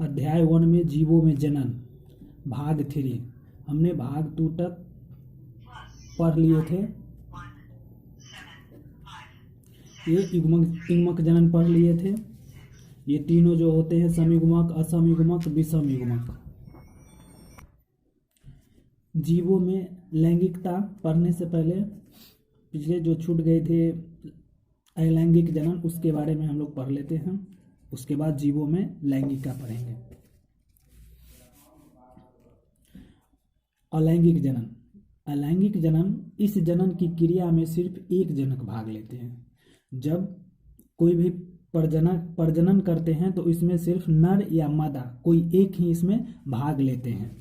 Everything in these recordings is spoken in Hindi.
अध्याय 1 में जीवों में जनन भाग 3 हमने भाग 2 तक पढ़ लिए थे। ये युग्मक जनन पढ़ लिए थे। ये तीनों जो होते हैं समयुग्मक, असमयुग्मक, विषमयुग्मक। जीवों में लैंगिकता पढ़ने से पहले पिछले जो छूट गए थे अलैंगिक जनन, उसके बारे में हम लोग पढ़ लेते हैं। उसके बाद जीवों में लैंगिकता पढ़ेंगे। अलैंगिक जनन। अलैंगिक जनन, इस जनन की क्रिया में सिर्फ एक जनक भाग लेते हैं। जब कोई भी प्रजनन करते हैं तो इसमें सिर्फ नर या मादा कोई एक ही इसमें भाग लेते हैं।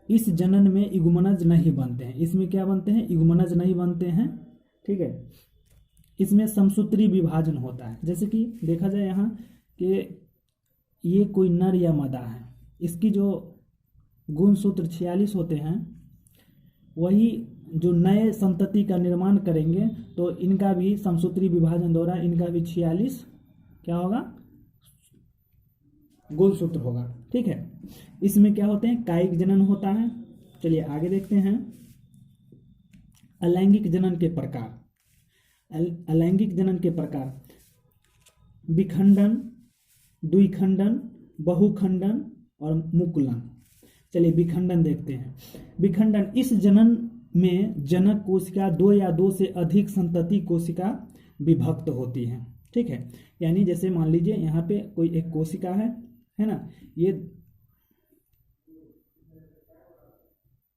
इस जनन में युग्मनज नहीं बनते हैं। इसमें क्या बनते हैं? युग्मनज नहीं बनते हैं। ठीक है। इसमें समसूत्री विभाजन होता है। जैसे कि देखा जाए यहाँ कि ये कोई नर या मादा है, इसकी जो गुणसूत्र 46 होते हैं, वही जो नए संतति का निर्माण करेंगे तो इनका भी समसूत्री विभाजन द्वारा इनका भी 46 क्या होगा? गुणसूत्र होगा। ठीक है। इसमें क्या होते हैं? कायिक जनन होता है। चलिए आगे देखते हैं। अलैंगिक जनन के प्रकार। अलैंगिक जनन के प्रकार: विखंडन, द्विखंडन, बहुखंडन और मुकुलन। चलिए विखंडन देखते हैं। विखंडन, इस जनन में जनक कोशिका 2 या 2 से अधिक संतति कोशिका विभक्त होती है। ठीक है। यानी जैसे मान लीजिए यहाँ पे कोई एक कोशिका है ना, ये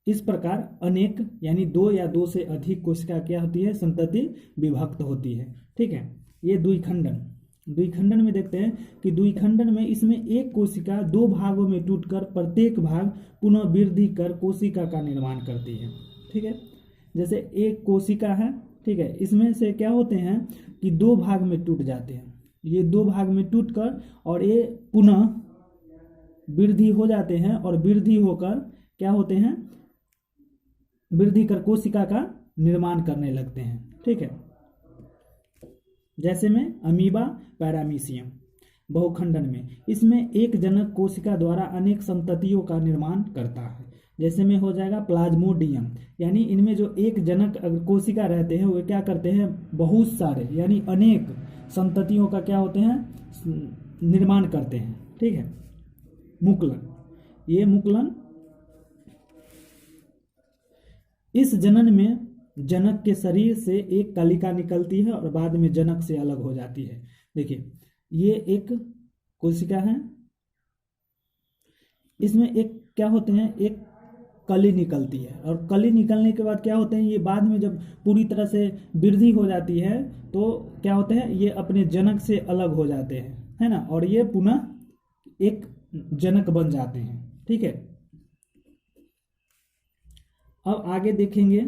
इस प्रकार अनेक यानी 2 या 2 से अधिक कोशिका क्या होती है? संतति विभक्त होती है। ठीक है। ये द्विखंडन। द्विखंडन में देखते हैं कि द्विखंडन में इसमें एक कोशिका 2 भागों में टूटकर प्रत्येक भाग पुनः वृद्धि कर कोशिका का निर्माण करती है। ठीक है। जैसे एक कोशिका है, ठीक है, इसमें से क्या होते हैं कि 2 भाग में टूट जाते हैं। ये 2 भाग में टूटकर और ये पुनः वृद्धि हो जाते हैं और वृद्धि होकर क्या होते हैं? वृद्धि कर कोशिका का निर्माण करने लगते हैं। ठीक है। जैसे में अमीबा, पैरामीशियम। बहुखंडन में इसमें एक जनक कोशिका द्वारा अनेक संततियों का निर्माण करता है। जैसे में हो जाएगा प्लाज्मोडियम, यानी इनमें जो एक जनक कोशिका रहते हैं वो क्या करते हैं? बहुत सारे यानी अनेक संततियों का क्या होते हैं? निर्माण करते हैं। ठीक है। मुकुलन, ये मुकुलन, इस जनन में जनक के शरीर से एक कलिका निकलती है और बाद में जनक से अलग हो जाती है। देखिए ये एक कोशिका है, इसमें एक क्या होते हैं? एक कली निकलती है और कली निकलने के बाद क्या होते हैं? ये बाद में जब पूरी तरह से वृद्धि हो जाती है तो क्या होते हैं? ये अपने जनक से अलग हो जाते हैं, है ना, और ये पुनः एक जनक बन जाते हैं। ठीक है। अब आगे देखेंगे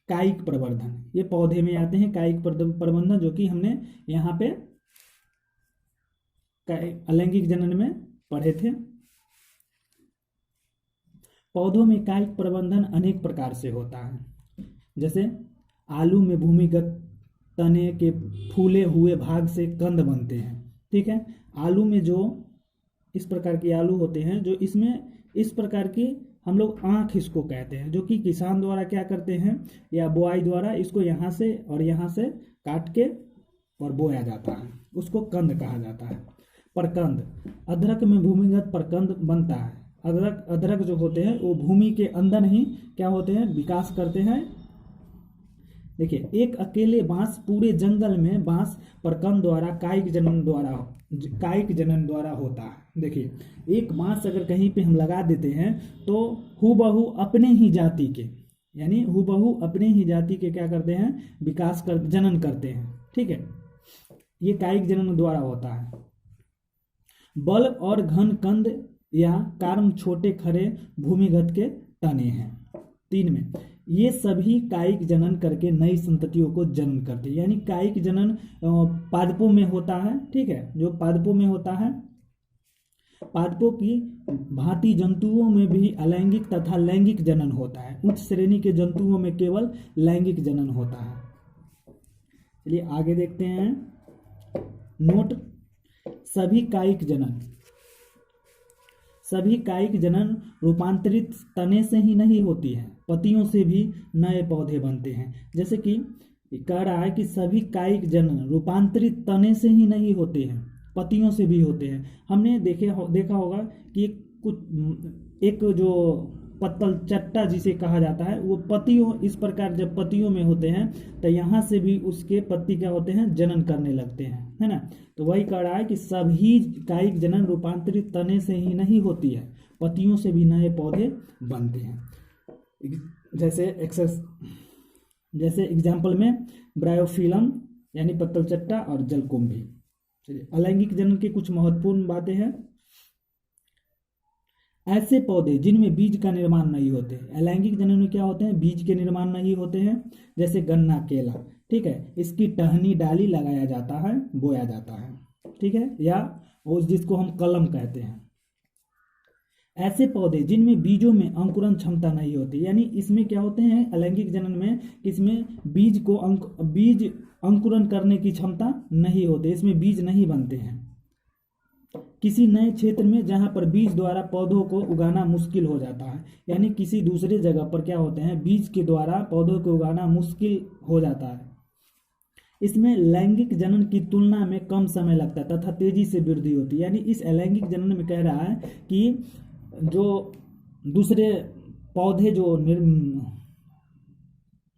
कायिक प्रवर्धन। ये पौधे में आते हैं कायिक प्रवर्धन, जो कि हमने यहाँ पे अलैंगिक जनन में पढ़े थे। पौधों में कायिक प्रवर्धन अनेक प्रकार से होता है। जैसे आलू में भूमिगत तने के फूले हुए भाग से कंद बनते हैं। ठीक है। आलू में जो इस प्रकार के आलू होते हैं, जो इसमें इस प्रकार की हम लोग आँख इसको कहते हैं, जो कि किसान द्वारा क्या करते हैं या बुआई द्वारा इसको यहाँ से और यहाँ से काट के और बोया जाता है, उसको कंद कहा जाता है। प्रकंद, अदरक में भूमिगत प्रकंद बनता है। अदरक जो होते हैं वो भूमि के अंदर ही क्या होते हैं? विकास करते हैं। देखिए एक अकेले बांस पूरे जंगल में बांस प्रकंद द्वारा कायिक जनन द्वारा होता है। देखिए एक बांस अगर कहीं पे हम लगा देते हैं तो हूबहू अपने ही जाति के यानी हूबहू अपने ही जाति के क्या करते हैं? जनन करते हैं। ठीक है। ये कायिक जनन द्वारा होता है। बल और घन कंद या कार्म छोटे खरे भूमिगत के तने हैं। 3 में ये सभी कायिक जनन करके नई संततियों को जन्म करते हैं। यानी कायिक जनन पादपों में होता है। ठीक है। जो पादपों में होता है, पादपों की भांति जंतुओं में भी अलैंगिक तथा लैंगिक जनन होता है। उच्च श्रेणी के जंतुओं में केवल लैंगिक जनन होता है। चलिए आगे देखते हैं। नोट: सभी कायिक जनन सभी कायिक जनन रूपांतरित तने से ही नहीं होती है, पत्तियों से भी नए पौधे बनते हैं। जैसे कि कह रहा है कि सभी कायिक जनन रूपांतरित तने से ही नहीं होते हैं, पत्तियों से भी होते हैं। हमने देखा होगा कि एक जो पत्तल चट्टा जिसे कहा जाता है, वो पत्तियों, इस प्रकार जब पत्तियों में होते हैं तो यहाँ से भी उसके पत्ती क्या होते हैं, जनन करने लगते हैं, है ना। तो वही कह रहा है कि सभी कायिक जनन रूपांतरित तने से ही नहीं होती है, पत्तियों से भी नए पौधे बनते हैं। जैसे एग्जाम्पल में ब्रायोफिलम यानी पत्तल चट्टा और जलकुंभी। चलिए, अलैंगिक जनन की कुछ महत्वपूर्ण बातें हैं। ऐसे पौधे जिनमें बीज का निर्माण नहीं होते, अलैंगिक जनन में क्या होते हैं, बीज के निर्माण नहीं होते हैं। जैसे गन्ना, केला, ठीक है, इसकी टहनी डाली लगाया जाता है, बोया जाता है, ठीक है, या उस जिसको हम कलम कहते हैं। ऐसे पौधे जिनमें बीजों में अंकुरन क्षमता नहीं होती, यानी इसमें क्या होते हैं अलैंगिक जनन में, इसमें बीज अंकुरन करने की क्षमता नहीं होती, इसमें बीज नहीं बनते हैं। किसी नए क्षेत्र में जहां पर बीज द्वारा पौधों को उगाना मुश्किल हो जाता है, यानी किसी दूसरे जगह पर क्या होते हैं, बीज के द्वारा पौधों को उगाना मुश्किल हो जाता है। इसमें लैंगिक जनन की तुलना में कम समय लगता है तथा तेजी से वृद्धि होती है। यानी इस अलैंगिक जनन में कह रहा है कि जो दूसरे पौधे जो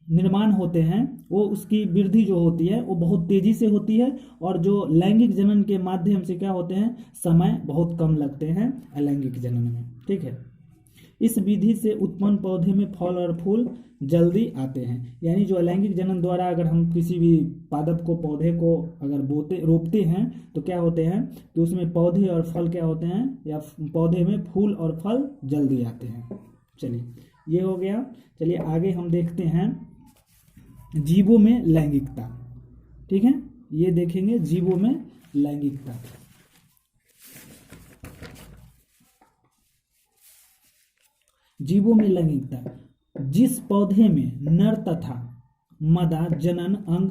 निर्माण होते हैं, वो उसकी वृद्धि जो होती है वो बहुत तेजी से होती है, और जो लैंगिक जनन के माध्यम से क्या होते हैं, समय बहुत कम लगते हैं अलैंगिक जनन में, ठीक है। इस विधि से उत्पन्न पौधे में फल और फूल जल्दी आते हैं। यानी जो अलैंगिक जनन द्वारा अगर हम किसी भी पादप को, पौधे को अगर रोपते हैं तो क्या होते हैं कि उसमें पौधे और फल क्या होते हैं, या पौधे में फूल और फल जल्दी आते हैं। चलिए, ये हो गया। चलिए आगे हम देखते हैं जीवों में लैंगिकता, ठीक है, ये देखेंगे जीवों में लैंगिकता। जीवों में लैंगिकता, जिस पौधे में नर तथा मादा जनन अंग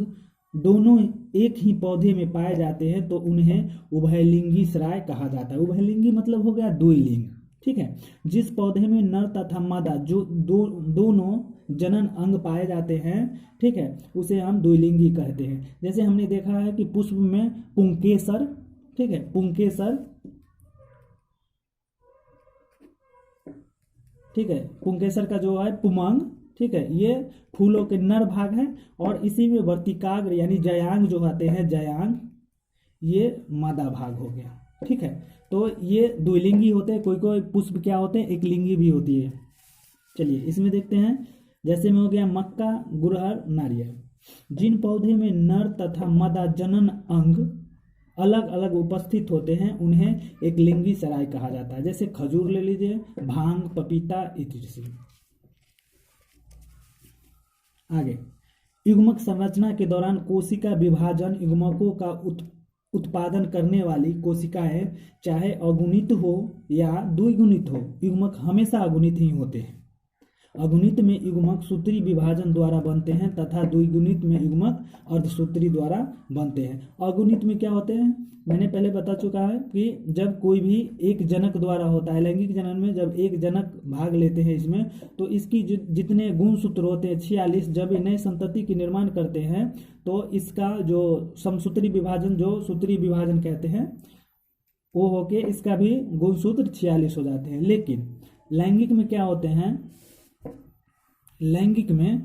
दोनों एक ही पौधे में पाए जाते हैं तो उन्हें उभयलिंगी श्राय कहा जाता है। उभयलिंगी मतलब हो गया द्विलिंग, ठीक है। जिस पौधे में नर तथा मादा जो दोनों जनन अंग पाए जाते हैं, ठीक है, उसे हम द्विलिंगी कहते हैं। जैसे हमने देखा है कि पुष्प में पुंकेसर, ठीक है, पुंकेसर, ठीक है, पुंकेसर का जो है पुमंग, ठीक है, ये फूलों के नर भाग है, और इसी में वर्तिकाग्र यानी जयांग जो आते हैं, जयांग, ये मादा भाग हो गया, ठीक है। तो ये द्विलिंगी होते हैं। कोई कोई पुष्प क्या होते हैं, एक लिंगी भी होती है। चलिए इसमें देखते हैं। जैसे में हो गया मक्का, गुड़हल, नारियल। जिन पौधे में नर तथा मादा जनन अंग अलग अलग उपस्थित होते हैं उन्हें एक लिंगी सराय कहा जाता है। जैसे खजूर ले लीजिए, भांग, पपीता इत्यादि। आगे, युग्मक संरचना के दौरान कोशिका विभाजन, युग्मकों का उत्पादन करने वाली कोशिकाएं चाहे अगुणित हो या द्विगुणित हो, युग्मक हमेशा अगुणित ही होते हैं। अगुणित में युग्मक सूत्री विभाजन द्वारा बनते हैं तथा द्विगुणित में युग्मक अर्धसूत्री द्वारा बनते हैं। अगुणित में क्या होते हैं, मैंने पहले बता चुका है कि जब कोई भी एक जनक द्वारा होता है, लैंगिक जनन में जब एक जनक भाग लेते हैं इसमें, तो इसकी जितने गुणसूत्र होते हैं 46, जब ये नए संतति की निर्माण करते हैं तो इसका जो समसूत्री विभाजन, जो सूत्री विभाजन कहते हैं, वो होके इसका भी गुणसूत्र 46 हो जाते हैं। लेकिन लैंगिक में क्या होते हैं, लैंगिक में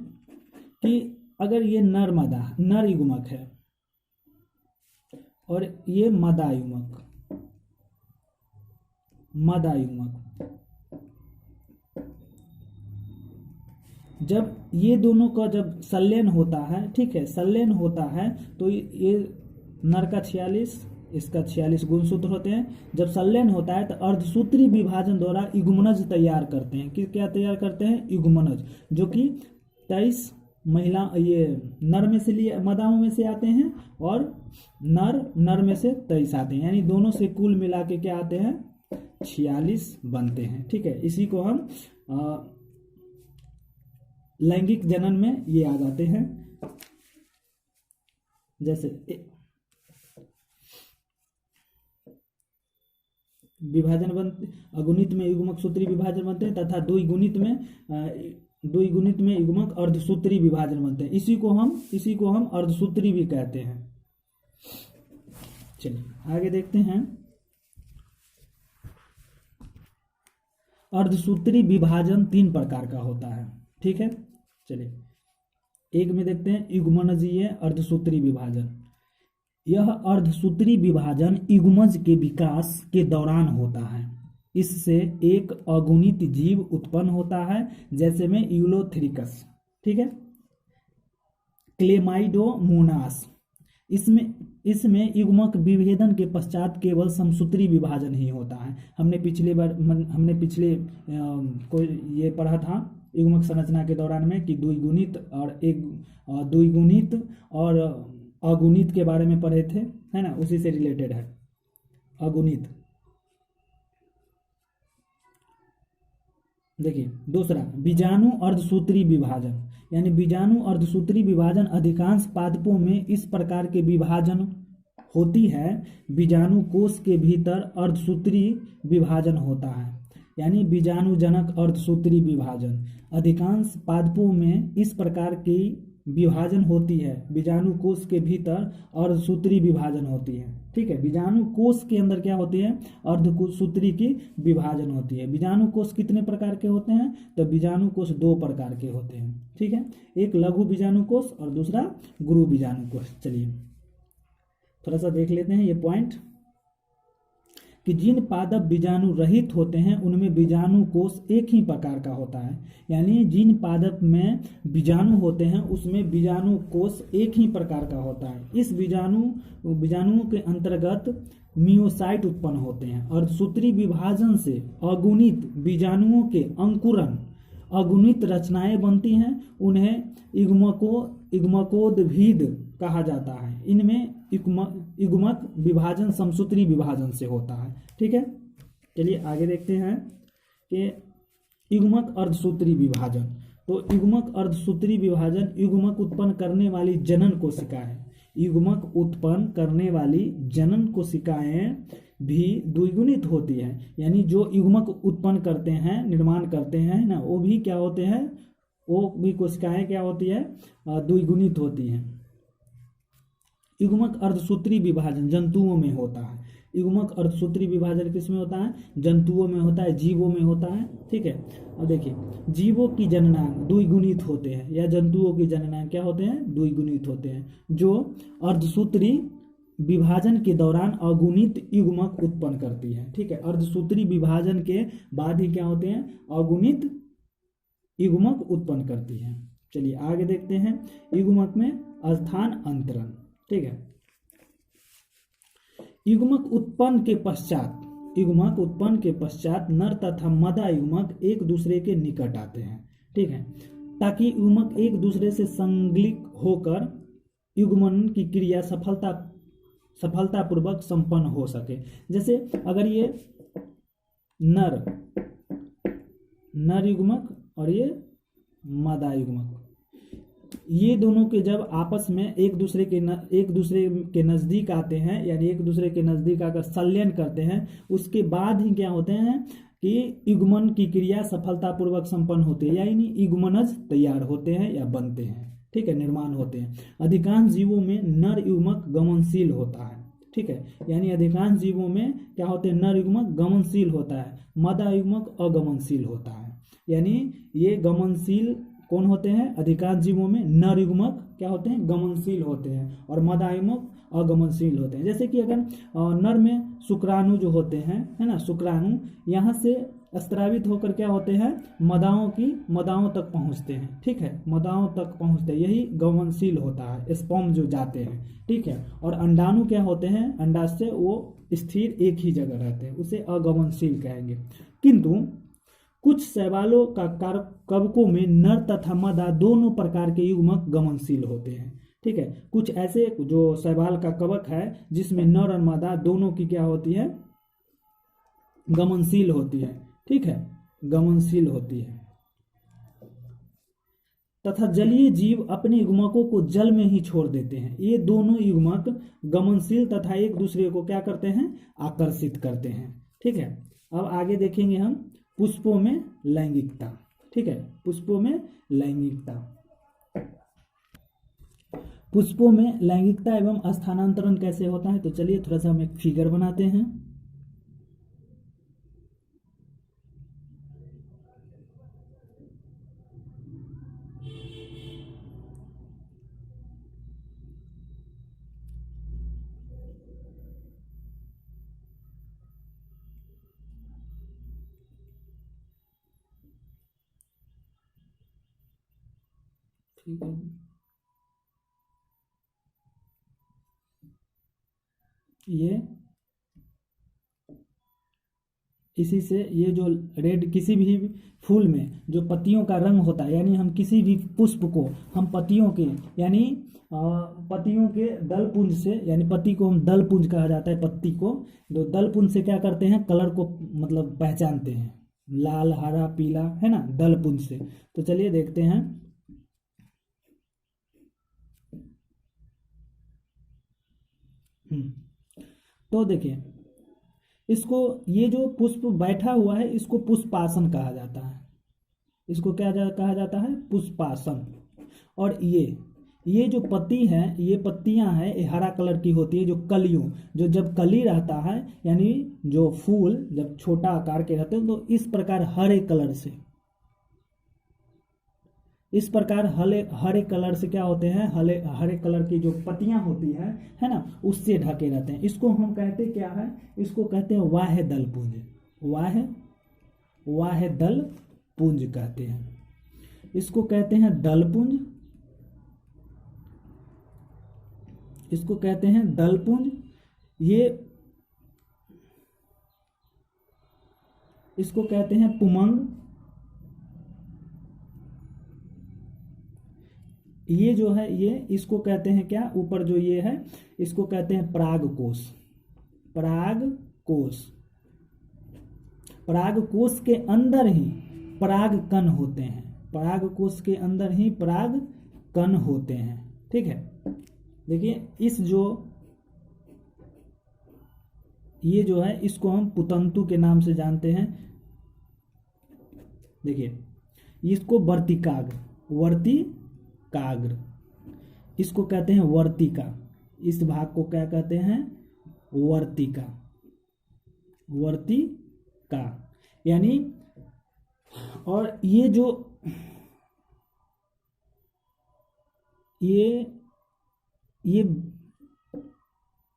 कि अगर ये नर युग्मक है और ये मादा युग्मक, जब ये दोनों का जब संलयन होता है, ठीक है, संलयन होता है तो ये नर का 46, इसका 46 गुणसूत्र होते हैं। जब संलयन होता है तो अर्धसूत्री विभाजन द्वारा युग्मनज तैयार करते हैं। क्या तैयार करते हैं, युग्मनज, जो कि 23 महिला, ये नर में से लिए मादाओं में से आते हैं, और नर में से 23 आते हैं, यानी दोनों से कुल मिला के क्या आते हैं, 46 बनते हैं, ठीक है। इसी को हम लैंगिक जनन में ये आ जाते हैं। जैसे विभाजन बनते, अगुणित में युग्मक सूत्री विभाजन बनते हैं तथा द्विगुणित में युग्मक अर्धसूत्री विभाजन बनते हैं। इसी को हम अर्धसूत्री भी कहते हैं। चलिए आगे देखते हैं। अर्धसूत्री विभाजन 3 प्रकार का होता है, ठीक है। चलिए एक में देखते हैं युग्मनजीय अर्धसूत्री विभाजन। यह अर्धसूत्री विभाजन युग्मज के विकास के दौरान होता है। इससे एक अगुणित जीव उत्पन्न होता है, जैसे में यूलोथ्रिकस, ठीक है, क्लेमाइडोमोनास। इसमें युग्मक विभेदन के पश्चात केवल समसूत्री विभाजन ही होता है। हमने पिछले कोई ये पढ़ा था युग्मक संरचना के दौरान में कि द्विगुणित और अगुणित के बारे में पढ़े थे, है ना, उसी से रिलेटेड है अगुणित। देखिए दूसरा बीजाणु अर्धसूत्री विभाजन, यानी बीजाणु अर्धसूत्री विभाजन अधिकांश पादपों में इस प्रकार के विभाजन होती है। बीजाणु कोश के भीतर अर्धसूत्री विभाजन होता है, यानी बीजाणुजनक अर्धसूत्री विभाजन अधिकांश पादपों में इस प्रकार की विभाजन होती है। बीजाणु कोश के भीतर अर्धसूत्री विभाजन होती है, ठीक है। बीजाणु कोश के अंदर क्या होती है, अर्धसूत्री की विभाजन होती है। बीजाणु कोश कितने प्रकार के होते हैं, तो बीजाणु कोश 2 प्रकार के होते हैं, ठीक है। एक लघु बीजाणु कोश और दूसरा गुरु बीजाणु कोश। चलिए थोड़ा सा देख लेते हैं ये पॉइंट कि जिन पादप बीजाणु रहित होते हैं उनमें बीजाणु कोश एक ही प्रकार का होता है, यानी जिन पादप में बीजाणु होते हैं उसमें बीजाणु कोश एक ही प्रकार का होता है। इस बीजाणुओं के अंतर्गत मियोसाइट उत्पन्न होते हैं। अर्धसूत्री विभाजन से अगुणित बीजाणुओं के अंकुरन अगुणित रचनाएं बनती हैं, उन्हें युग्मकोद्भिद कहा जाता है। इनमें युग्मक विभाजन समसूत्री विभाजन से होता है, ठीक है। चलिए आगे देखते हैं कि युग्मक अर्धसूत्री विभाजन। तो युग्मक अर्धसूत्री विभाजन युग्मक उत्पन्न करने वाली जनन कोशिकाएं, युग्मक उत्पन्न करने वाली जनन कोशिकाएं भी द्विगुणित होती है, यानी जो युग्मक उत्पन्न करते हैं, निर्माण करते हैं ना, वो भी क्या होते हैं, वो भी कोशिकाएं क्या होती है, द्विगुणित होती हैं। युग्मक अर्धसूत्री विभाजन जंतुओं में होता है। युग्मक अर्धसूत्री विभाजन किसमें होता है, जंतुओं में होता है, जीवों में होता है, ठीक है। और देखिए जीवों की जननांग द्विगुणित होते हैं, या जंतुओं की जननांग क्या होते हैं, द्विगुणित होते हैं, जो अर्धसूत्री विभाजन के दौरान अगुणित युग्मक उत्पन्न करती है, ठीक है। अर्धसूत्री विभाजन के बाद ही क्या होते हैं, अगुणित युग्मक उत्पन्न करती है। चलिए आगे देखते हैं युग्मक में स्थान अंतरण, ठीक है। युग्मक उत्पन्न के पश्चात नर तथा मादा युग्मक एक दूसरे के निकट आते हैं, ठीक है, ताकि युग्मक एक दूसरे से संलग्न होकर युग्मन की क्रिया सफलतापूर्वक संपन्न हो सके। जैसे अगर ये नर युग्मक और ये मादा युग्मक, ये दोनों के जब आपस में एक दूसरे के नज़दीक आते हैं, यानी एक दूसरे के नज़दीक आकर संलयन करते हैं, उसके बाद ही क्या होते हैं कि युग्मन की क्रिया सफलतापूर्वक संपन्न होती है, यानी युग्मनज तैयार होते हैं या बनते हैं, ठीक है, निर्माण होते हैं। अधिकांश जीवों में नर युग्मक गमनशील होता है, ठीक है, यानी अधिकांश जीवों में क्या होते हैं, नर युग्मक गमनशील होता है, मादा युग्मक अगमनशील होता है। यानी ये गमनशील कौन होते हैं, अधिकांश जीवों में नर युग्मक क्या होते हैं, गमनशील होते हैं, और मादा युग्मक अगमनशील होते हैं। जैसे कि अगर नर में शुक्राणु जो होते हैं, है ना, शुक्राणु यहाँ से स्त्रावित होकर क्या होते हैं, मदाओं तक पहुँचते हैं, ठीक है, मदाओं तक पहुँचते हैं, यही गमनशील होता है, स्पर्म जो जाते हैं, ठीक है। और अंडाणु क्या होते हैं, अंडाशय वो स्थिर एक ही जगह रहते हैं, उसे अगमनशील कहेंगे। किंतु कुछ शैवालों का कवकों में नर तथा मादा दोनों प्रकार के युग्मक गमनशील होते हैं, ठीक है। कुछ ऐसे जो शैवाल का कवक है जिसमें नर और मादा दोनों की क्या होती है, गमनशील होती है, ठीक है, गमनशील होती है। तथा जलीय जीव अपने युग्मकों को जल में ही छोड़ देते हैं। ये दोनों युग्मक गमनशील तथा एक दूसरे को क्या करते हैं, आकर्षित करते हैं, ठीक है। अब आगे देखेंगे हम पुष्पों में लैंगिकता। ठीक है, पुष्पों में लैंगिकता। पुष्पों में लैंगिकता एवं स्थानांतरण कैसे होता है, तो चलिए थोड़ा सा हम एक फिगर बनाते हैं। ठीक है, ये इसी से ये जो रेड किसी भी फूल में जो पत्तियों का रंग होता है, यानी हम किसी भी पुष्प को हम पत्तियों के यानी पत्तियों के दल पुंज से, यानी पत्ती को हम दल पुंज कहा जाता है, पत्ती को जो दल पुंज से क्या करते हैं, कलर को मतलब पहचानते हैं, लाल हरा पीला, है ना, दल पुंज से। तो चलिए देखते हैं। तो देखिए इसको, ये जो पुष्प बैठा हुआ है इसको पुष्पासन कहा जाता है। इसको क्या कहा जाता है, पुष्पासन। और ये जो पत्ती है, ये पत्तियां हैं, ये हरा कलर की होती है, जो कलियों, जो जब कली रहता है, यानी जो फूल जब छोटा आकार के रहते हैं, तो इस प्रकार हरे कलर से, इस प्रकार हरे कलर से क्या होते हैं, हरे कलर की जो पत्तियां होती है ना, उससे ढके रहते हैं। इसको हम कहते क्या है, इसको कहते हैं वाह्य दल पुंज। वाह्य दल पुंज कहते हैं, इसको कहते हैं दल पुंज, इसको कहते हैं दल पुंज। ये इसको कहते हैं पुमंग। ये जो है, ये इसको कहते हैं क्या, ऊपर जो ये है इसको कहते हैं परागकोश। परागकोश के अंदर ही पराग कण होते हैं, परागकोश के अंदर ही पराग कण होते हैं। ठीक है, देखिए इस जो ये जो है इसको हम पुतंतु के नाम से जानते हैं। देखिए इसको वर्तिकाग्र, इसको कहते हैं वर्तिका, इस भाग को क्या कहते हैं, वर्तिका यानी। और ये जो ये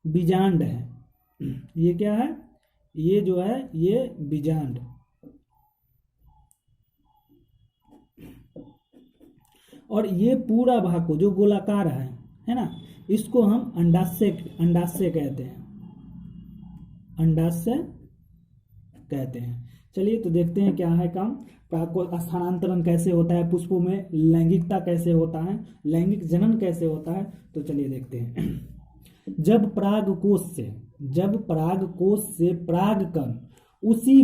बीजांड है, ये क्या है, ये जो है ये बीजांड। और ये पूरा भाग को जो गोलाकार है ना, इसको हम अंडाशय कहते हैं, अंडाशय कहते हैं। चलिए तो देखते हैं क्या है काम, पराग को स्थानांतरण कैसे होता है, पुष्पों में लैंगिकता कैसे होता है, लैंगिक जनन कैसे होता है। तो चलिए देखते हैं। जब परागकोश से परागकण उसी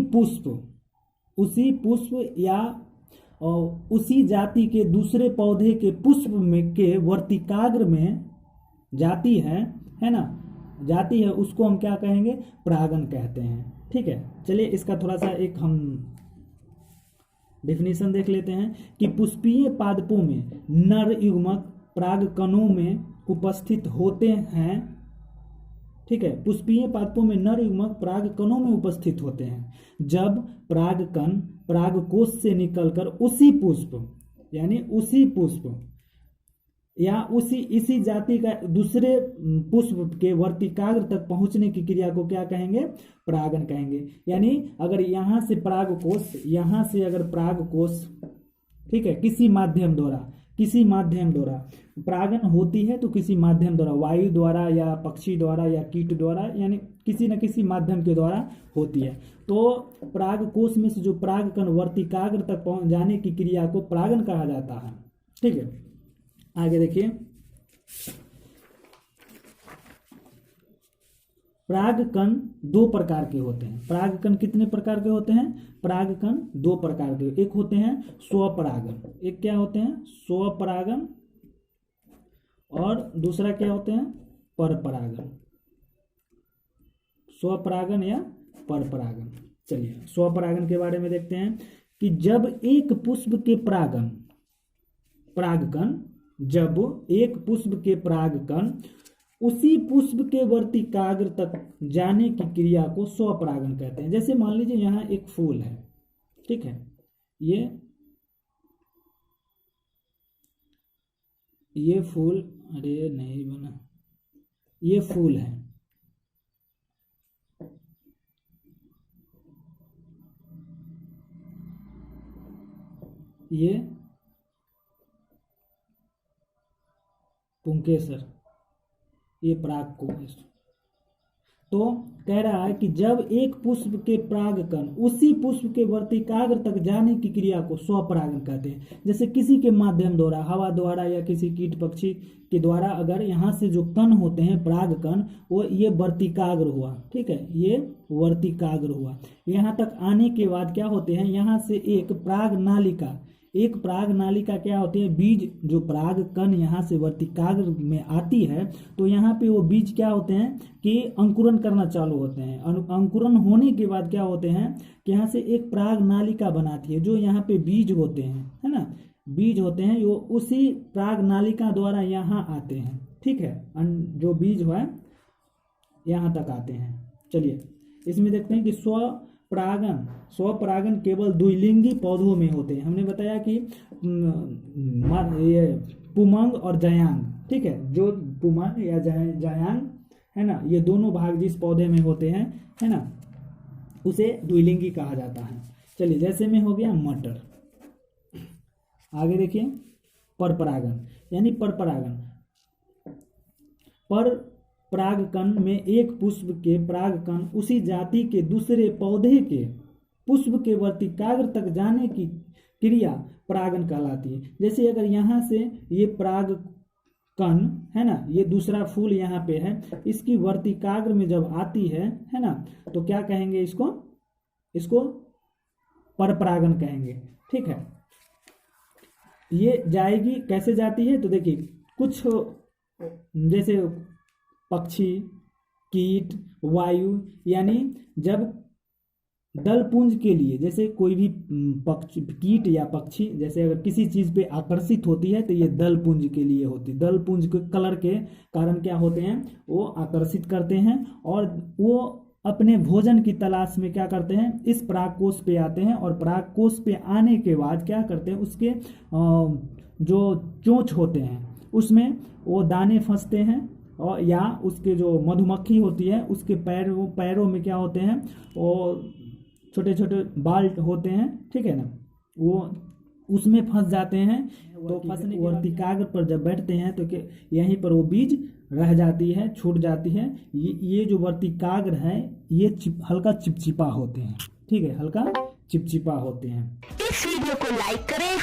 पुष्प या उसी जाति के दूसरे पौधे के पुष्प में के वर्तिकाग्र में जाती है ना, जाती है, उसको हम क्या कहेंगे, परागन कहते हैं। ठीक है, चलिए इसका थोड़ा सा एक हम डेफिनेशन देख लेते हैं कि पुष्पीय पादपों में नर युग्मक परागकणों में उपस्थित होते हैं। ठीक है, पुष्पीय पादपों में नर युग्मक परागकणों में उपस्थित होते हैं। जब परागकण परागकोश से निकलकर उसी पुष्प या इसी जाति का दूसरे पुष्प के वर्तिकाग्र तक पहुंचने की क्रिया को क्या कहेंगे, परागन कहेंगे। यानी अगर यहाँ से अगर परागकोश, ठीक है, किसी माध्यम द्वारा परागन होती है, तो किसी माध्यम द्वारा, वायु द्वारा या पक्षी द्वारा या कीट द्वारा, यानी किसी न किसी माध्यम के द्वारा होती है। तो परागकोश में से जो परागकण वर्तिकाग्र तक पहुंच जाने की क्रिया को परागन कहा जाता है। ठीक है, आगे देखिए। परागकण दो प्रकार के होते हैं। परागकण कितने प्रकार के होते हैं, परागकण दो प्रकार के, एक होते हैं स्वपरागन, एक क्या होते हैं, स्वपरागन, और दूसरा क्या होते हैं, परपरागन। स्वपरागन या परपरागन। चलिए स्वपरागन के बारे में देखते हैं कि जब एक पुष्प के परागकण जब एक पुष्प के परागकण उसी पुष्प के वर्तिकाग्र तक जाने की क्रिया को स्वपरागन कहते हैं। जैसे मान लीजिए यहाँ एक फूल है, ठीक है, ये फूल, अरे नहीं बना, ये फूल है, ये पुंकेसर, ये परागकोश। तो कह रहा है कि जब एक पुष्प के परागकण उसी पुष्प के वर्तिकाग्र तक जाने की क्रिया को स्वपरागन कहते हैं। जैसे किसी के माध्यम द्वारा, हवा द्वारा या किसी कीट पक्षी के द्वारा अगर यहाँ से जो कण होते हैं परागकण, वो ये वर्तिकाग्र हुआ, ठीक है, ये वर्तिकाग्र हुआ, यहाँ तक आने के बाद क्या होते हैं, यहाँ से एक पराग नालिका क्या होती है, बीज, जो पराग कण यहाँ से वर्तिकाग्र में आती है तो यहाँ पे वो बीज क्या होते हैं कि अंकुरन करना चालू होते हैं। अंकुरन होने के बाद क्या होते हैं कि यहाँ से एक पराग नालिका बनाती है, जो यहाँ पे बीज होते हैं, है ना, बीज होते हैं, वो उसी पराग नालिका द्वारा यहाँ आते हैं, ठीक है, जो बीज हुआ यहाँ तक आते हैं। चलिए इसमें देखते हैं कि स्वपरागन केवल द्विलिंगी पौधों में होते हैं। हमने बताया कि ये पुमंग और जायांग, ठीक है, जो पुमंग या जायांग है ना, ये दोनों भाग जिस पौधे में होते हैं, है ना, उसे द्विलिंगी कहा जाता है। चलिए जैसे में हो गया मटर। आगे देखिए परपरागन, यानी परागकण में एक पुष्प के परागकण उसी जाति के दूसरे पौधे के पुष्प के वर्तिकाग्र तक जाने की क्रिया परागन कहलाती है। जैसे अगर यहाँ से ये परागकण है ना, ये दूसरा फूल यहाँ पे है, इसकी वर्तिकाग्र में जब आती है ना, तो क्या कहेंगे, इसको परपरागन कहेंगे, ठीक है। ये जाएगी, कैसे जाती है, तो देखिए कुछ जैसे पक्षी, कीट, वायु, यानी जब दल पुंज के लिए, जैसे कोई भी पक्षी, कीट या पक्षी, जैसे अगर किसी चीज पे आकर्षित होती है तो ये दल पुंज के लिए होती है। दल पुंज के कलर के कारण क्या होते हैं, वो आकर्षित करते हैं और वो अपने भोजन की तलाश में क्या करते हैं, इस परागकोश पे आते हैं, और परागकोश पे आने के बाद क्या करते हैं, उसके जो चोंच होते हैं उसमें वो दाने फंसते हैं, और या उसके जो मधुमक्खी होती है उसके पैरों में क्या होते हैं, वो छोटे छोटे बाल होते हैं, ठीक है ना, वो उसमें फंस जाते हैं। तो फंसने वर्तिकाग्र पर जब बैठते हैं तो यहीं पर वो बीज रह जाती है, छूट जाती है। ये जो वर्तिकाग्र है ये हल्का चिपचिपा होते हैं, ठीक है, हल्का चिपचिपा होते हैं। इस वीडियो को लाइक करें।